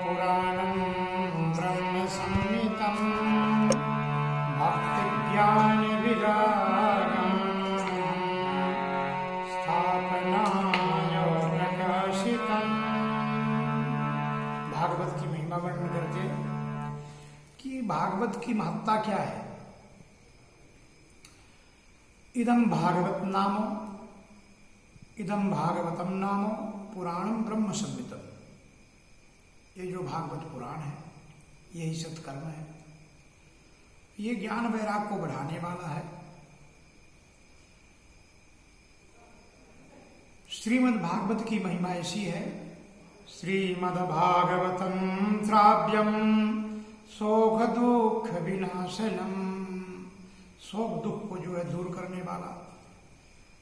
पुराणं ब्रह्म संहितं भक्तिज्ञानविरागं स्थापनाय प्रकाशितं। भागवत की महिमा वर्णन करके कि भागवत की महत्ता क्या है। इदं भागवत नाम इदं भागवतम नाम पुराणम ब्रह्म संहितम। ये जो भागवत पुराण है यही सत्कर्म है। ये ज्ञान वैराग को बढ़ाने वाला है। श्रीमद् भागवत की महिमा ऐसी है, श्रीमद् भागवतम श्राव्यम शोक दुख विनाशनम। शोक दुख को जो है दूर करने वाला।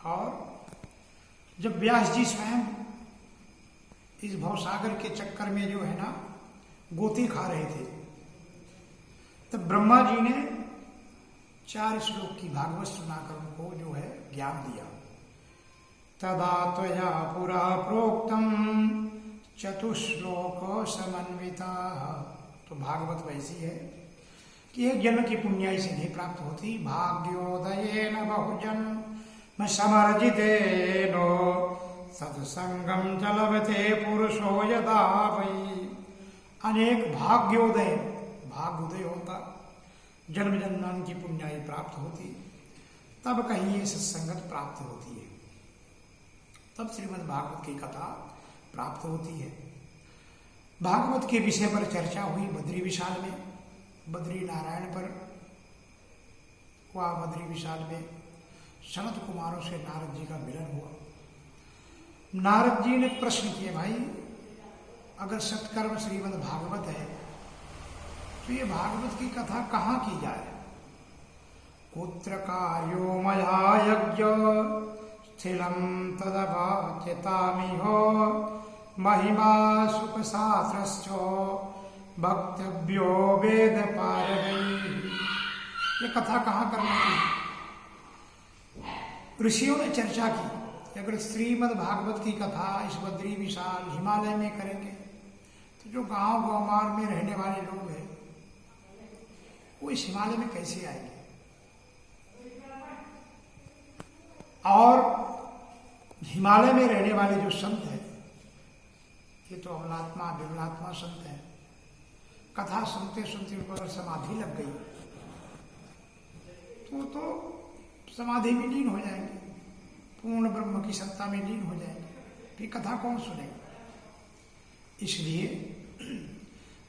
और जब व्यास जी स्वयं इस भवसागर के चक्कर में जो है ना गोते खा रहे थे, तब ब्रह्मा जी ने 4 श्लोक की भागवत सुनाकर उनको जो है ज्ञान दिया। तदा त्वया पुरा प्रोक्तम चतुश्लोक समन्विता। तो भागवत वैसी है कि एक जन्म की पुण्याई से नहीं प्राप्त होती। भाग्योदयेन बहुजन्म समर्जितेनो सत्संगम चलवते पुरुषो यदा वै। अनेक भाग्योदय, भाग्योदय होता, जन्म जन्म की पुण्याई प्राप्त होती, तब कहीं ये सत्संगत प्राप्त होती है, तब श्रीमद् भागवत की कथा प्राप्त होती है। भागवत के विषय पर चर्चा हुई बद्री विशाल में, बद्री नारायण पर। वह बद्री विशाल में सनत कुमारों से नारद जी का मिलन हुआ। नारद जी ने प्रश्न किए, भाई अगर सत्कर्म श्रीमद् भागवत है तो ये भागवत की कथा कहाँ की जाए। कुत्र कार्यो मया यज्ञ स्थिलं तदवाच्यतामिह महिमा सुख शास्त्रश्च भक्तव्यो वेद पारगै। ये कथा कहाँ करनी थी। ऋषियों ने चर्चा की कि अगर श्रीमद् भागवत की कथा इस बद्री विशाल हिमालय में करेंगे तो जो गांव गौमार में रहने वाले लोग हैं वो इस हिमालय में कैसे आएंगे। और हिमालय में रहने वाले जो संत हैं ये तो अमलात्मा विमलात्मा संत हैं। कथा सुनते सुनते उनको अगर समाधि लग गई तो समाधि में लीन हो जाएंगे, पूर्ण ब्रह्म की सत्ता में लीन हो जाएंगे, फिर कथा कौन सुनेगा। इसलिए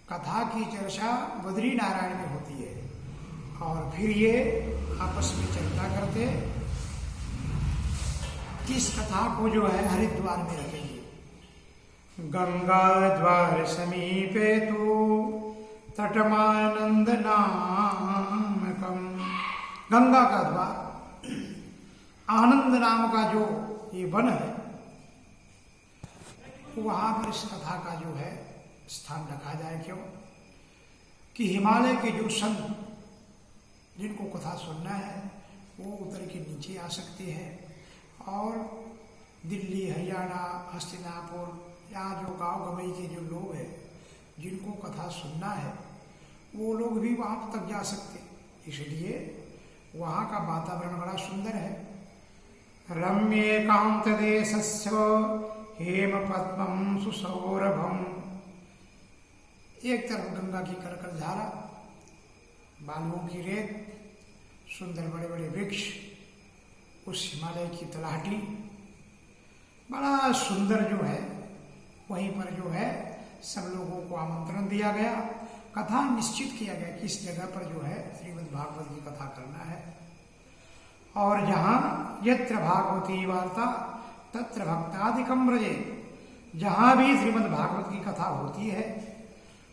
कथा की चर्चा बद्री नारायण में होती है। और फिर ये आपस में चर्चा करते कि इस कथा को जो है हरिद्वार में रखेंगे। गंगा द्वार समीपे तो तटमानंद नामकम। गंगा का द्वार, आनंद नाम का जो ये वन है, वहां पर इस कथा का जो है स्थान रखा जाए। क्यों कि हिमालय के जो संत जिनको कथा सुनना है वो उतर के नीचे आ सकते हैं, और दिल्ली, हरियाणा, हस्तिनापुर, यहाँ जो गांव गमई के जो लोग हैं जिनको कथा सुनना है वो लोग भी वहां तक जा सकते। इसलिए वहां का वातावरण बड़ा सुंदर है। रम्येकांत देशस्य हेम पद्मं सुसौरभम। एक तरफ गंगा की करकर धारा, बालुओं की रेत, सुंदर बड़े बड़े वृक्ष, उस हिमालय की तलहटी, बड़ा सुंदर जो है। वहीं पर जो है सब लोगों को आमंत्रण दिया गया, कथा निश्चित किया गया कि इस जगह पर जो है श्रीमद् भागवत की कथा करना है। और जहाँ यत्र भागवती वार्ता तत्र भक्तादिकम व्रजे। जहाँ भी श्रीमद् भागवत की कथा होती है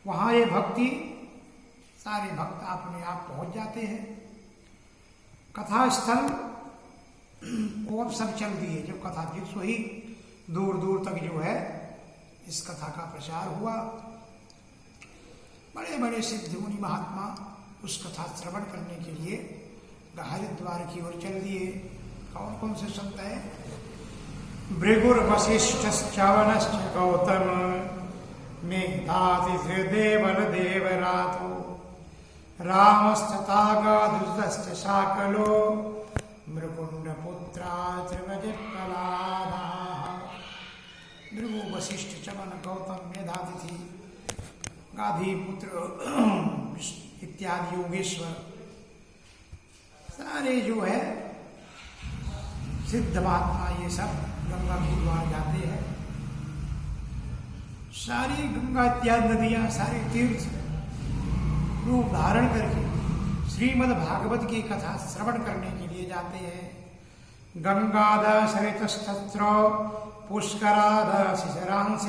वहाँ ये भक्ति, सारे भक्त अपने आप पहुँच जाते हैं। कथा स्थल वो अब सब चल दिए। जो कथा थी सो ही दूर दूर तक जो है इस कथा का प्रचार हुआ। बड़े बड़े सिद्ध मुनि महात्मा उस कथा श्रवण करने के लिए हरिद्वार की ओर चल दिए। कौन कौन से संत है? भृगुर्वशिष्ठश्च च्यवनश्च गौतम मेधातिथिर्देवल देवरातो रामस्तथागाधुतश्च शाकलो मृकुण्डपुत्रा त्रिवजित्कलाधाः। भृगु वशिष्ठ चमन गौतम मेधातिथि गाधी पुत्र इत्यादि योगेश्वर सारे जो है सिद्ध महात्मा ये सब गंगा के द्वार जाते हैं। सारी गंगा इत्यादि नदियां सारे तीर्थ रूप धारण करके श्रीमद् भागवत की कथा श्रवण करने के लिए जाते हैं। गंगाद सरितस्तत्र पुष्कराद शिशरांश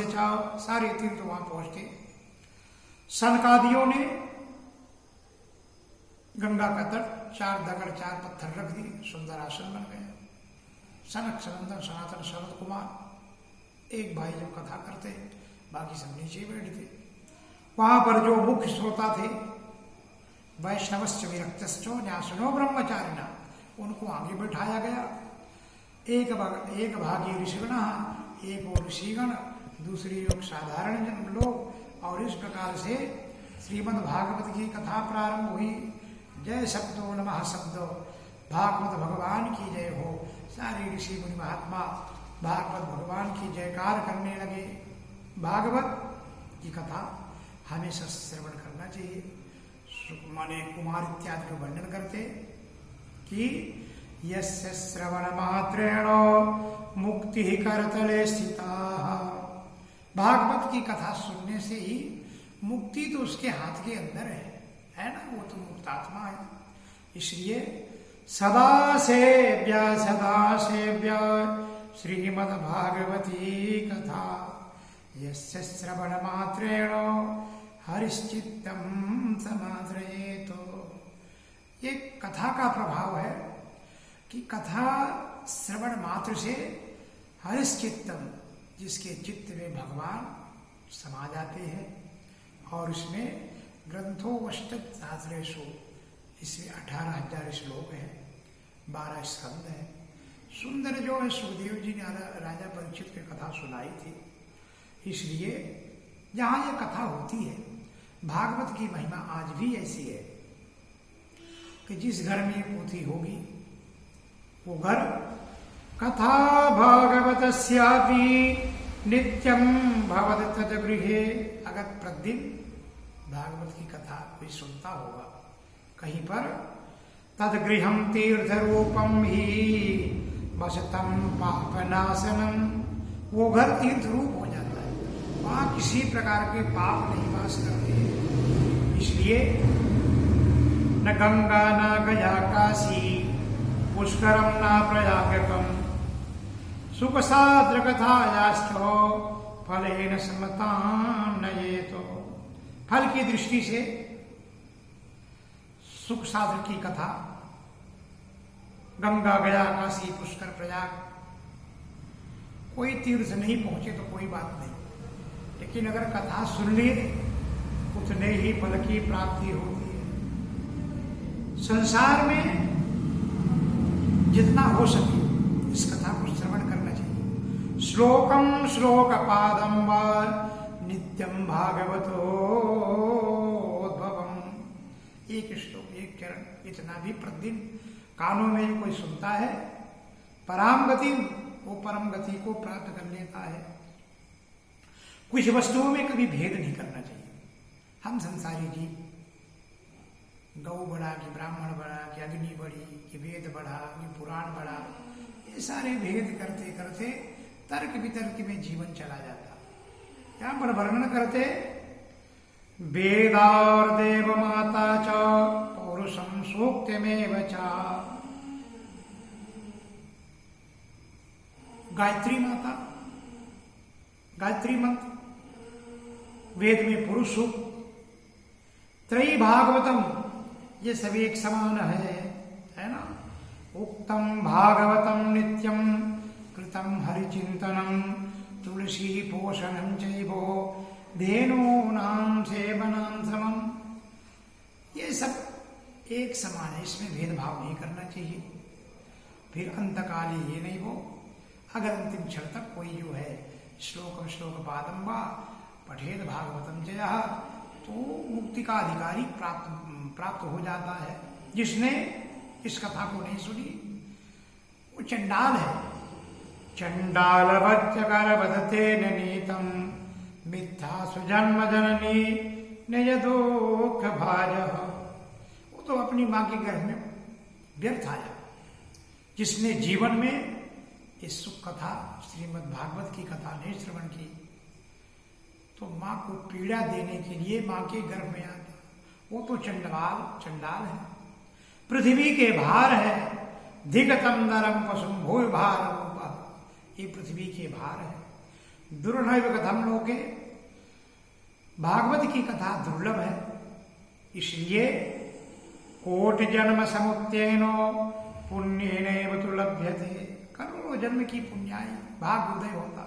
सारे तीर्थ वहां पहुंचते। सनकादियों ने गंगा का तट 4 दगड़ 4 पत्थर रख दिए, सुंदर आसन बन गए। सनक सनंदन सनातन शरद कुमार एक भाई जब कथा करते, बाकी सब नीचे बैठते। वहां पर जो मुख्य श्रोता थे वैष्णवश्च विरक्तश्चो न्यासनो ब्रह्मचारिणा, उनको आगे बैठाया गया। एक भागी ऋषिगण, एक और ऋषिगण, दूसरी ओर साधारण जन लोग। और इस प्रकार से श्रीमद् भागवत की कथा प्रारंभ हुई। जय शब्दो नमः शब्दो, भागवत भगवान की जय हो। सारे ऋषि मुनि महात्मा भागवत भगवान की जयकार करने लगे। भागवत की कथा हमेशा श्रवण करना चाहिए। माने कुमार इत्यादि को वर्णन करते कि यस्य श्रवण मात्रेण मुक्ति करतले स्थिता। भागवत की कथा सुनने से ही मुक्ति तो उसके हाथ के अंदर है ना, वो तो मुक्तात्मा है। इसलिए सदा सेव्य श्रीमद् भागवती कथा यस्य श्रवण मात्रेण हरिश्चित्तम समाद्रयेत। ये कथा का प्रभाव है कि कथा श्रवण मात्र से हरिश्चित्तम, जिसके चित्त में भगवान समा जाते हैं। और इसमें ग्रंथो अष्टसहस्रेषु, इसमें 18,000 श्लोक है, 12 स्कंद है। सुंदर जो है सुखदेव जी ने राजा परीक्षित की कथा सुनाई थी। इसलिए जहां ये कथा होती है, भागवत की महिमा आज भी ऐसी है कि जिस घर में ये पोथी होगी वो घर कथा भागवतस्यापि नित्यं भवति तद्गृहे। अगर प्रतिदिन भागवत की कथा कोई सुनता होगा कहीं पर, तद्गृहं तीर्थ रूपम ही वसतम पापनाशनम, वो घर तीर्थ रूप हो जाता है। वहां किसी प्रकार के पाप नहीं वास करते। इसलिए न गंगा न गया काशी पुष्करम न प्रयागकम सुख साद्र कथायास्थो फलेन समतां नयेतो। फल की दृष्टि से सुख साधन की कथा, गंगा गया काशी पुष्कर प्रयाग, कोई तीर्थ नहीं पहुंचे तो कोई बात नहीं, लेकिन अगर कथा सुन लिए उतने ही फल की प्राप्ति होती है। संसार में जितना हो सके इस कथा को श्रवण करना चाहिए। श्लोकम श्लोक पादम व नित्यम भागवतोद्भवम, एक श्लोक एक चरण इतना भी प्रतिदिन कानों में कोई सुनता है, पराम गति, वो परम गति को प्राप्त कर लेता है। कुछ वस्तुओं में कभी भेद नहीं करना चाहिए। हम संसारी जीव, गौ बड़ा कि ब्राह्मण बड़ा कि अग्नि बड़ी कि वेद बड़ा कि पुराण बड़ा, ये सारे भेद करते करते तर्क वितर्क में जीवन चला जाता। यहाँ पर वर्णन करते वेदार देव माता च पौरुषम सूक्तमेव च। गायत्री माता, गायत्री मंत्र, वेद में पुरुष सूक्त, त्रयी भागवतम, ये सभी एक समान है ना। उक्तम भागवतम नित्यम कृतम हरिचिंतनम तुलसी पोषणम चैवो धेनूनां सेवनम समम। ये सब एक समान है, इसमें भेदभाव नहीं करना चाहिए। फिर अंतकाली ये नहीं वो, अगर अंतिम क्षण तक कोई जो है श्लोक पादम व पठेद भागवतम जया, तो मुक्ति का अधिकारी प्राप्त हो जाता है। जिसने इस कथा को नहीं सुनी वो चंडाल है। चंडालवच्चकर वदते नीतम मिथ्या सुजन्म जननी निज दुख भाज। वो तो अपनी माँ के गर्भ में व्यर्थ आया। जिसने जीवन में इस सुख कथा श्रीमद् भागवत की कथा नहीं श्रवण की, तो माँ को पीड़ा देने के लिए माँ के गर्भ में आ गया। वो तो चंडाल है, पृथ्वी के भार है। धिगतम नरम पशुम भूय भार रूपा, ये पृथ्वी के भार है। दुर्लभ कथम लोके, भागवत की कथा दुर्लभ है, इसलिए कोटि जन्म समुत्तेनो पुण्येनैव तु लभ्यते। करोड़ों जन्म की पुण्याई भाग उदय होता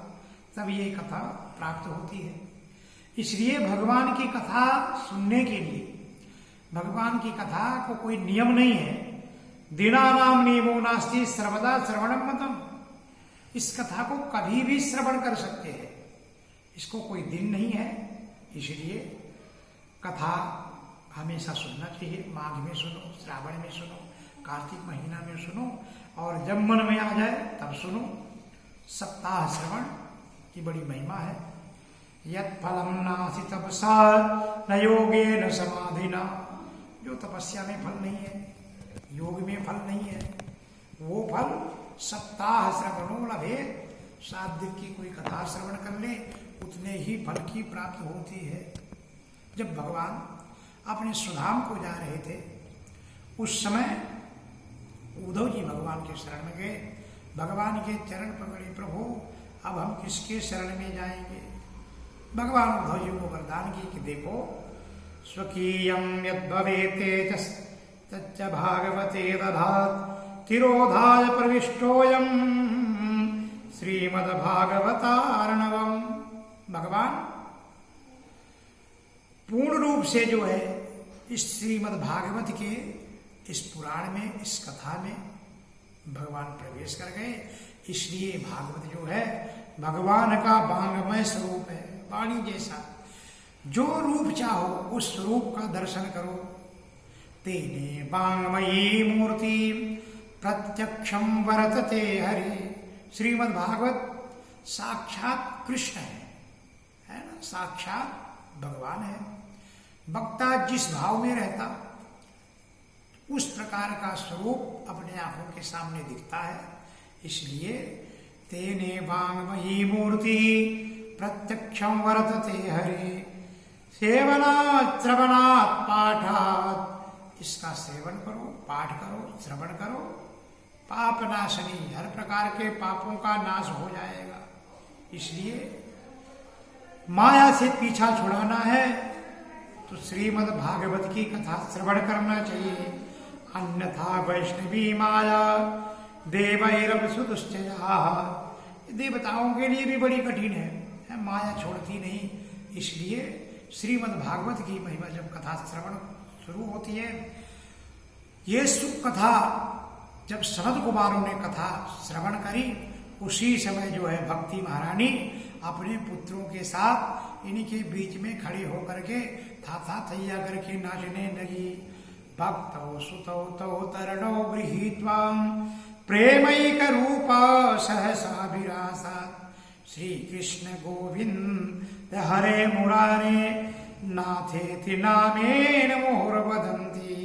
तब ये कथा प्राप्त होती है। इसलिए भगवान की कथा सुनने के लिए, भगवान की कथा को कोई नियम नहीं है। दीनानाम नियमो नास्ति सर्वदा श्रवणम मतम। इस कथा को कभी भी श्रवण कर सकते हैं, इसको कोई दिन नहीं है। इसलिए कथा हमेशा सुनना चाहिए। माघ में सुनो, श्रावण में सुनो, कार्तिक महीना में सुनो, और जब मन में आ जाए तब सुनो। सप्ताह श्रवण की बड़ी महिमा है। यत् फलम नासि तपसा न योगेन समाधिना। जो तपस्या में फल नहीं है, योग में फल नहीं है, वो फल सप्ताह श्रवणों लभेत। 7 दिन की कोई कथा श्रवण कर ले उतने ही फल की प्राप्ति होती है। जब भगवान अपने सुधाम को जा रहे थे, उस समय उद्धव जी भगवान के शरण में गए। भगवान के चरण पकड़े, प्रभु अब हम किसके शरण में जाएंगे। भगवान उद्धव जी को वरदान की कि देखो, स्वकीयम यद्भवेते तच्च भागवते दधात् तिरोधाय प्रविष्टोयम श्रीमद्भागवतार्णवम्। भगवान पूर्ण रूप से जो है इस श्रीमद्भागवत के इस पुराण में, इस कथा में भगवान प्रवेश कर गए। इसलिए भागवत जो है भगवान का वांगमय स्वरूप है, वाणी जैसा। जो रूप चाहो उस रूप का दर्शन करो। तेने वांगमयी मूर्ति प्रत्यक्षम वर्तते हरि। श्रीमद् भागवत साक्षात कृष्ण है ना, साक्षात भगवान है। वक्ता जिस भाव में रहता उस प्रकार का स्वरूप अपने आंखों के सामने दिखता है। इसलिए तेने वांगमयी मूर्ति प्रत्यक्षम वर्तते हरि। सेवनात् श्रवणात् पाठात्। इसका सेवन करो, पाठ करो, श्रवण करो। पाप नाशनी, हर प्रकार के पापों का नाश हो जाएगा। इसलिए माया से पीछा छुड़ाना है तो श्रीमद् भागवत की कथा श्रवण करना चाहिए। अन्यथा वैष्णवी माया देवैरव दुश्चया। देवताओं के लिए भी बड़ी कठिन है, माया छोड़ती नहीं। इसलिए श्रीमद् भागवत की महिमा जब कथा श्रवण शुरू होती है, ये सुख कथा जब सनत कुमारों ने कथा श्रवण करी, उसी समय जो है भक्ति महारानी अपने पुत्रों के साथ इनके बीच में खड़े होकर के था थैया करके नाचने लगी। भक्तौ सुतौ तौ तरणौ गृहीत्वा प्रेमैक रूपा सहसा विरासा। श्री कृष्ण गोविंद हरे मुरारे नाथेति नामेन मोहर वदन्ति।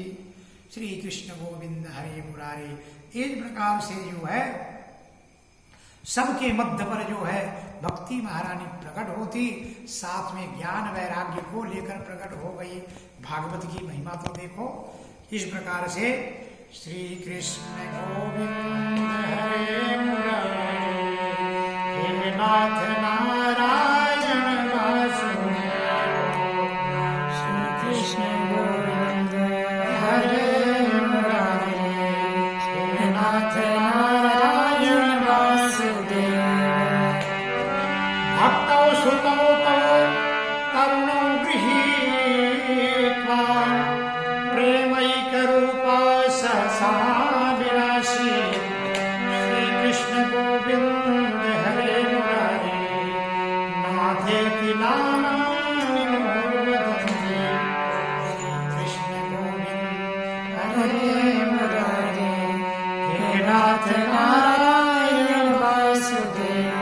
श्री कृष्ण गोविंद हरे मुरारे, इस प्रकार से जो है सबके मध्य पर जो है भक्ति महारानी प्रकट होती, साथ में ज्ञान वैराग्य को लेकर प्रकट हो गई। भागवत की महिमा तो देखो। इस प्रकार से श्री कृष्ण गोविंद हरे मुरारे हे नाथ नारायण वासुदेव। श्री कृष्ण गोविंद हरे मुरारे हे नाथ नारायण वासुदेव। भक्तौ सुतौ तौ तरुणौ गृहीत्वा प्रेमैकरूपा सहसा विरासी। श्री कृष्ण गोविंद हरे मुरारे नाथेति नाम नाथ नारायण वासुदेव।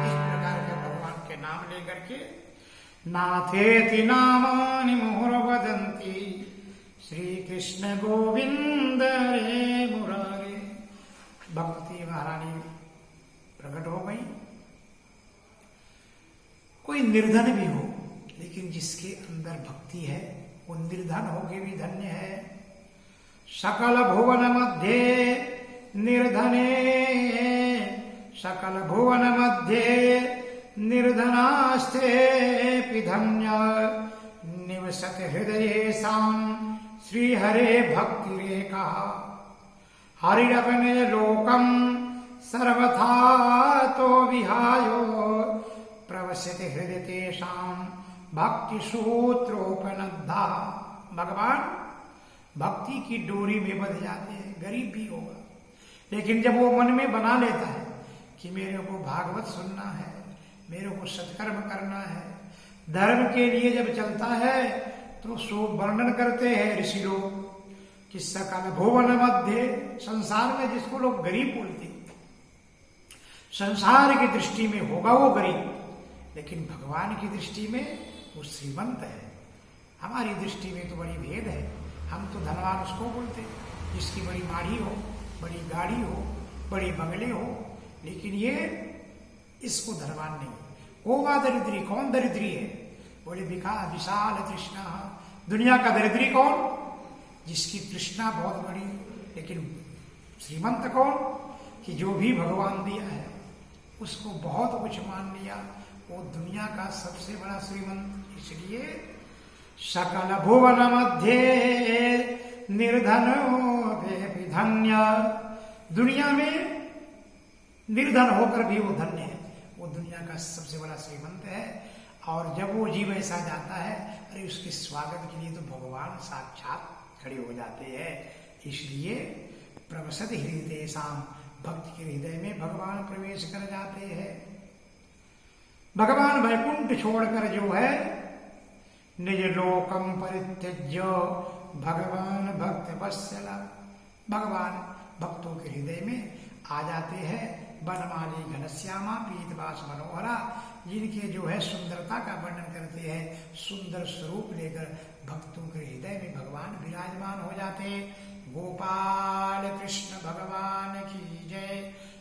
इस प्रकार का भगवान के नाम लेकर के नाथेति नामानि मुहुर्वदन्ति श्री कृष्ण गोविंद रे मुरारे। भक्ति महारानी प्रकट हो गई। कोई निर्धन भी हो लेकिन जिसके अंदर भक्ति है वो निर्धन होके भी धन्य है। सकल भुवन मध्य निर्धने, सकल भुवन मध्य निर्धनास्ते धन्य निवसत हृदयेषां श्री हरे भक्ति रेखा। हरिरपने लोकम सर्वथा तो विहायो प्रवसते हृदय तेषां भक्ति सूत्रोपनद्धा। भगवान भक्ति की डोरी में बंध जाते हैं। गरीब भी होगा लेकिन जब वो मन में बना लेता है कि मेरे को भागवत सुनना है, मेरे को सत्कर्म करना है, धर्म के लिए जब चलता है तो सो वर्णन करते हैं ऋषि लोग कि सकल भुवन मध्य, संसार में जिसको लोग गरीब बोलते, संसार की दृष्टि में होगा वो गरीब लेकिन भगवान की दृष्टि में वो श्रीमंत है। हमारी दृष्टि में तो बड़ी भेद है। हम तो धनवान उसको बोलते जिसकी बड़ी माढ़ी हो, बड़ी गाड़ी हो, बड़ी बंगले हो, लेकिन ये इसको धनवान नहीं। होगा दरिद्री, कौन दरिद्री है? बोले विशाल तृष्णा। दुनिया का दरिद्री कौन? जिसकी तृष्णा बहुत बड़ी। लेकिन श्रीमंत कौन? कि जो भी भगवान दिया है उसको बहुत कुछ मान लिया, वो दुनिया का सबसे बड़ा श्रीमंत। इसलिए सकल भुवन मध्य निर्धनो धन्य। दुनिया में निर्धन होकर भी वो धन्य है, वो दुनिया का सबसे बड़ा श्रीमंत है। और जब वो जीव ऐसा जाता है, अरे उसके स्वागत के लिए तो भगवान साक्षात खड़े हो जाते हैं। इसलिए प्रवसत हृदय शाम, भक्त के हृदय में भगवान प्रवेश कर जाते हैं। भगवान वैकुंठ छोड़कर जो है निज लोकम परित्यज्य भगवान भक्त वत्सला, भगवान भक्तों के हृदय में आ जाते हैं। बनमाली घनश्यामा पीतवास मनोहरा, जिनके जो है सुंदरता का वर्णन करते हैं, सुंदर स्वरूप लेकर भक्तों के हृदय में भगवान विराजमान हो जाते हैं। गोपाल कृष्ण भगवान